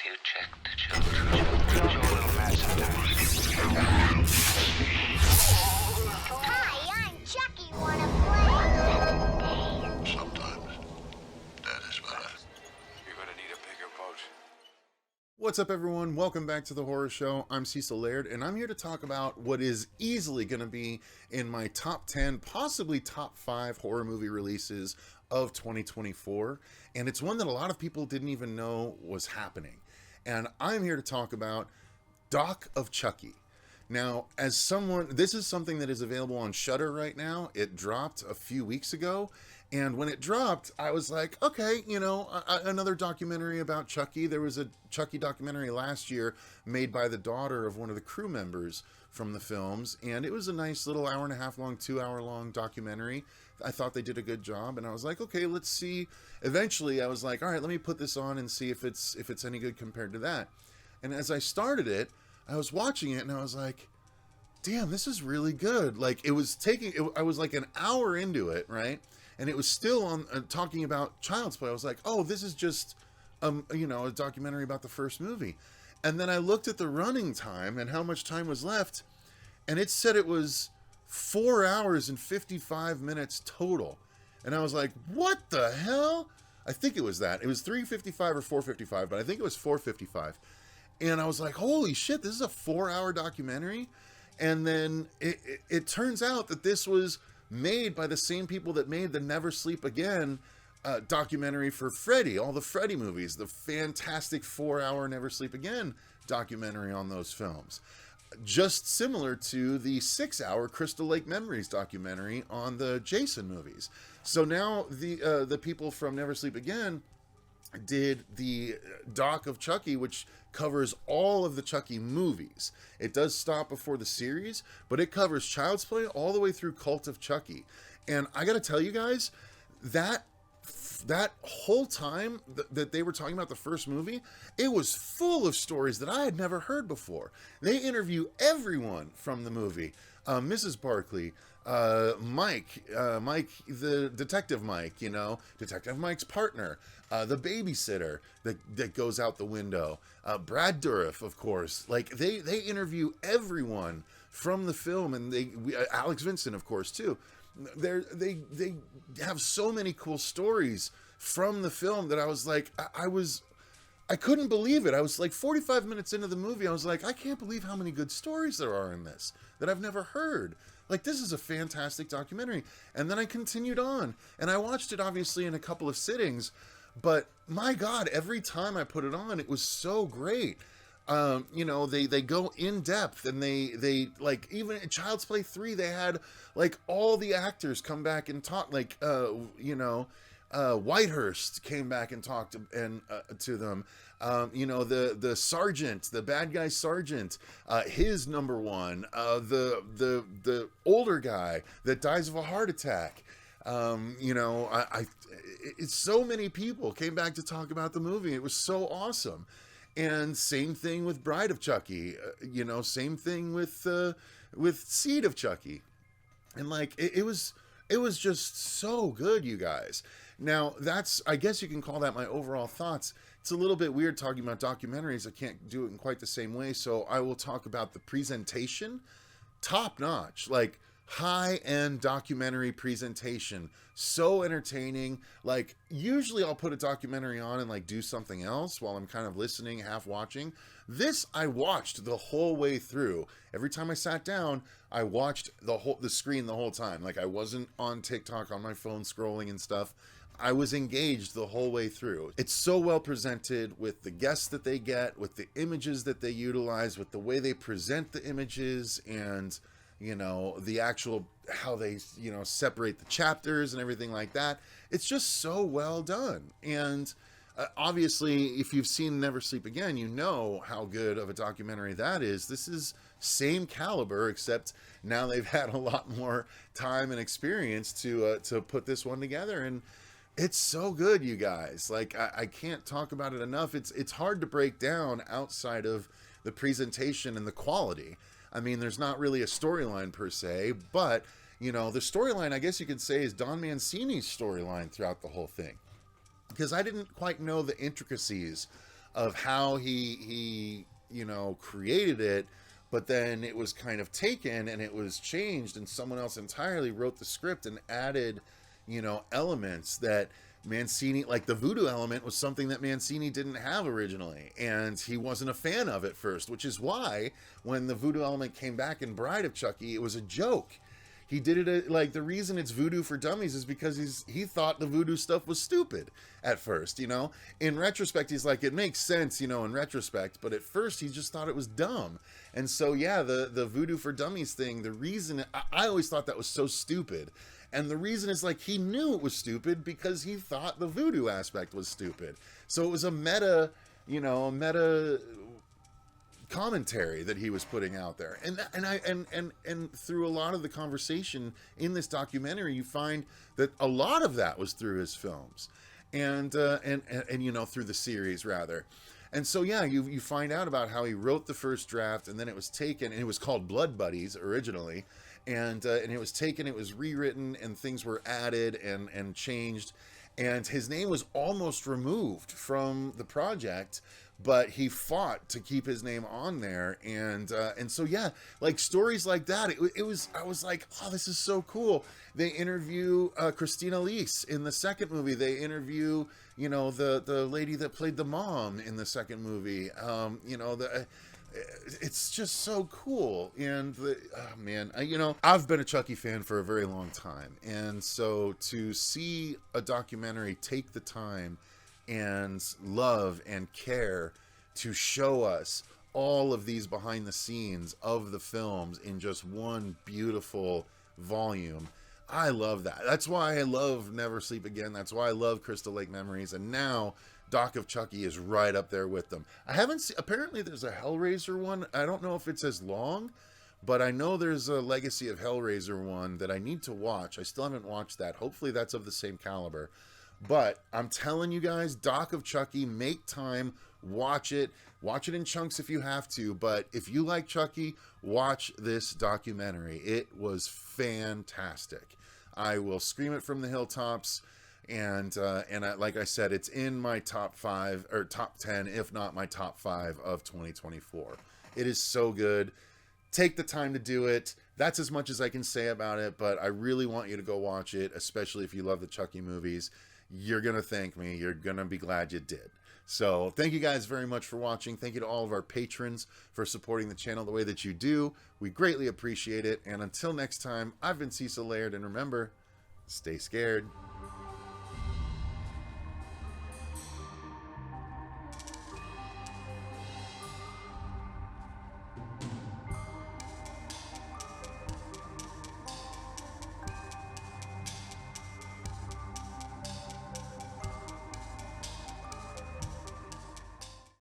you check the children? You're a little mad sometimes. Hi, I'm Chucky. Wanna play? Sometimes. That is better. You're gonna need a bigger boat. What's up, everyone? Welcome back to the Horror Show. I'm Cecil, Laird, and I'm here to talk about what is easily going to be in my top 10, possibly top 5 horror movie releases of 2024. And it's one that a lot of people didn't even know was happening. And I'm here to talk about Doc of Chucky. Now, as someone, this is something that is available on Shudder right now. It dropped a few weeks ago. And when it dropped, I was like, okay, another documentary about Chucky. There was a Chucky documentary last year made by the daughter of one of the crew members from the films. And it was a nice little hour and a half long, 2 hour long documentary. I thought they did a good job. And I was like, okay, let's see. Eventually, I was like, all right, let me put this on and see if it's any good compared to that. And as I started it, I was watching it and I was like, damn, this is really good. Like, I was like an hour into it, right? And it was still on talking about Child's Play. I was like, oh, this is just, a documentary about the first movie. And then I looked at the running time and how much time was left, and it said it was 4 hours and 55 minutes total. And I was like, what the hell? I think it was that. It was 3:55 or 4:55, but I think it was 4:55. And I was like, holy shit, this is a 4-hour documentary? And then it turns out that this was made by the same people that made the Never Sleep Again documentary for Freddy, all the Freddy movies, the fantastic 4-hour Never Sleep Again documentary on those films. Just similar to the 6-hour Crystal Lake Memories documentary on the Jason movies. So now the people from Never Sleep Again did the Doc of Chucky, which covers all of the Chucky movies. It does stop before the series, but it covers Child's Play all the way through Cult of Chucky. And I gotta tell you guys, that whole time that they were talking about the first movie, it was full of stories that I had never heard before. They interview everyone from the movie. Mrs. Barkley, Mike, the Detective Mike, Detective Mike's partner, the babysitter that goes out the window, Brad Dourif, of course. Like, they interview everyone from the film, and Alex Vincent, of course, too. They have so many cool stories from the film that I was like, I couldn't believe it. I was like 45 minutes into the movie. I was like, I can't believe how many good stories there are in this that I've never heard. Like, this is a fantastic documentary. And then I continued on, and I watched it obviously in a couple of sittings, but my God, every time I put it on, it was so great. They go in depth, and they like, even in Child's Play 3, they had like all the actors come back and talk, like, Whitehurst came back and talked to them. The sergeant, the bad guy sergeant, his number one, the older guy that dies of a heart attack. It's so many people came back to talk about the movie. It was so awesome. And same thing with Bride of Chucky, same thing with Seed of Chucky. And like, it was just so good, you guys. Now, I guess you can call that my overall thoughts. It's a little bit weird talking about documentaries. I can't do it in quite the same way. So I will talk about the presentation. Top notch, like high-end documentary presentation. So entertaining. Like, usually I'll put a documentary on and like do something else while I'm kind of listening, half watching. This I watched the whole way through. Every time I sat down, I watched the screen the whole time. Like, I wasn't on TikTok on my phone scrolling and stuff. I was engaged the whole way through. It's so well presented with the guests that they get, with the images that they utilize, with the way they present the images, and the actual how they separate the chapters and everything like that. It's just so well done. And obviously, if you've seen Never Sleep Again, you know how good of a documentary that is. This is same caliber, except now they've had a lot more time and experience to put this one together. And it's so good, you guys. Like, I can't talk about it enough. It's hard to break down outside of the presentation and the quality. I mean, there's not really a storyline per se, but, the storyline, I guess you could say, is Don Mancini's storyline throughout the whole thing. Because I didn't quite know the intricacies of how he you know, created it, but then it was kind of taken and it was changed, and someone else entirely wrote the script and added, you know, elements that Mancini, like the voodoo element, was something that Mancini didn't have originally, and he wasn't a fan of at first, which is why when the voodoo element came back in Bride of Chucky, it was a joke. He did it like, the reason it's voodoo for dummies is because he thought the voodoo stuff was stupid at first, you know. In retrospect, he's like, it makes sense, you know, in retrospect, but at first he just thought it was dumb. And so yeah, the voodoo for dummies thing, the reason I always thought that was so stupid, and the reason is like, he knew it was stupid because he thought the voodoo aspect was stupid. So it was a meta, you know, a meta commentary that he was putting out there, and through a lot of the conversation in this documentary, you find that a lot of that was through his films, and you know, through the series rather. And so yeah, you find out about how he wrote the first draft, and then it was taken, and it was called Blood Buddies originally, and it was taken, it was rewritten, and things were added and changed, and his name was almost removed from the project, but he fought to keep his name on there. And so yeah, like stories like that, it was, I was like, oh, this is so cool. They interview Christina Leese in the second movie. They interview, you know, the lady that played the mom in the second movie. You know, it's just so cool. And oh man, you know, I've been a Chucky fan for a very long time, and so to see a documentary take the time and love and care to show us all of these behind the scenes of the films in just one beautiful volume, I love that. That's why I love Never Sleep Again. That's why I love Crystal Lake Memories. And now Doc of Chucky is right up there with them. I haven't seen, apparently there's a Hellraiser one. I don't know if it's as long, but I know there's a Legacy of Hellraiser one that I need to watch. I still haven't watched that. Hopefully that's of the same caliber. But I'm telling you guys, Doc of Chucky, make time, watch it. Watch it in chunks if you have to. But if you like Chucky, watch this documentary. It was fantastic. I will scream it from the hilltops. And like I said, it's in my top 5 or top 10, if not my top 5 of 2024. It is so good. Take the time to do it. That's as much as I can say about it, but I really want you to go watch it, especially if you love the Chucky movies. You're going to thank me. You're going to be glad you did. So thank you guys very much for watching. Thank you to all of our patrons for supporting the channel the way that you do. We greatly appreciate it. And until next time, I've been Cecil Laird, and remember, stay scared.